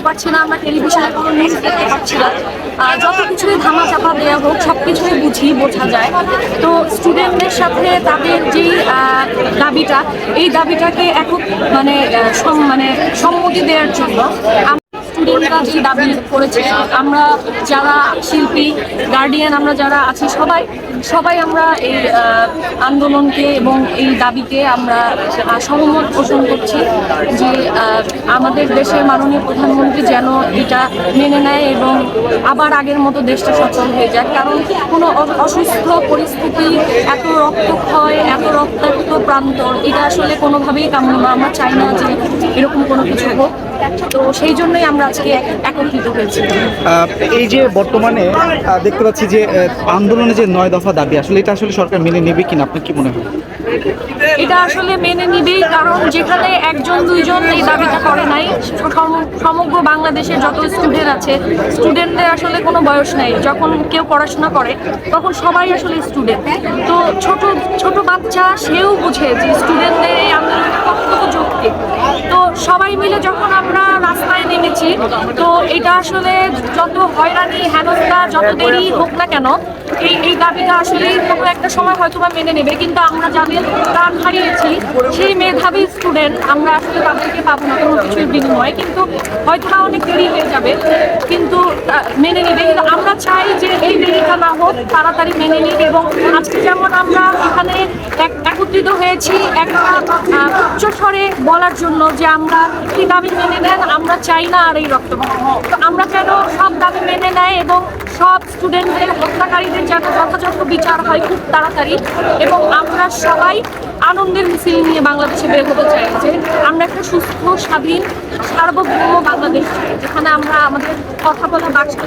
পারছি না, আমরা টেলিভিশনে কোনো নিউজ দেখতে পাচ্ছি না। যত কিছুই ধামাচাপা দেওয়া হোক সব কিছুই বোঝা যায়। তো স্টুডেন্টদের সাথে তাদের যেই দাবিটা, এই দাবিটাকে মানে সম্মতি দেওয়ার জন্য স্টুডেন্টরা যে দাবি করেছে, আমরা যারা শিল্পী গার্ডিয়ান, আমরা যারা আছি সবাই আমরা এই আন্দোলনকে এবং এই দাবিকে আমরা সহমত পোষণ করছি যে আমাদের দেশের মাননীয় প্রধানমন্ত্রী যেন এটা মেনে নেয় এবং আবার আগের মতো দেশটা সচল হয়ে যায়। কারণ কোনো অসুস্থ পরিস্থিতি, এত রক্তক্ষয়, এত রক্তাক্ত প্রান্তর, এটা আসলে কোনোভাবেই কাম্য না। আমরা চাই না যে এরকম কোনো কিছু হোক। তো সেই জন্যই আমরা আজকে একত্রিত হয়েছি। এই যে বর্তমানে দেখতে পাচ্ছি যে আন্দোলনে যে 9 দফা দাবি, আসলে এটা আসলে সরকার মেনে নেবে কিনা, আপনার কি মনে হয়? এটা আসলে মেনে নিবেই, কারণ যেখানে একজন দুইজন এই দাবিটা করে নাই, সমগ্র বাংলাদেশের যত স্টুডেন্ট আছে, স্টুডেন্টদের আসলে কোনো বয়স নাই। যখন কেউ পড়াশোনা করে তখন সবাই আসলে স্টুডেন্ট। তো ছোট বাচ্চা সেও বুঝে যে স্টুডেন্টদের এই আন্দোলনটা কতটুকু যৌক্তিক। তো সবাই মিলে যখন আমরা রাস্তায় নেমেছি, তো এটা আসলে যত হয়রানি হেনস্থা যত দেরি হোক না কেন, এই দাবিটা আসলে কোনো একটা সময় হয়তো বা মেনে নেবে। কিন্তু আমরা যাদের প্রাণ হারিয়েছি সেই মেধাবী স্টুডেন্ট, আমরা আসলে তাদেরকে পাবো না কোনো কিছুর বিনিময়ে, কিন্তু হয়তো বা অনেক দেরি হয়ে যাবে, কিন্তু মেনে নেবে। কিন্তু আমরা চাই যে এই দেরিটা না হোক, তাড়াতাড়ি মেনে নিক। এবং আজকে যেমন আমরা এখানে একত্রিত হয়েছি একটা উচ্চস্বরে বলার জন্য যে আমরা এই দাবি মেনে নেন, আমরা চাই না আর এই রক্তপাত। তো আমরা যেন সব দাবি মেনে নেয় এবং সব স্টুডেন্টদের হত্যাকারীদের যেন যথাযথ বিচার হয় খুব তাড়াতাড়ি। এবং আমরা সবাই আনন্দের মিছিল নিয়ে বাংলাদেশে বের হতে চাই যে আমরা একটা সুস্থ, স্বাধীন, সার্বভৌম বাংলাদেশ চাই, যেখানে আমরা আমাদের কথা বলা বাঁচতে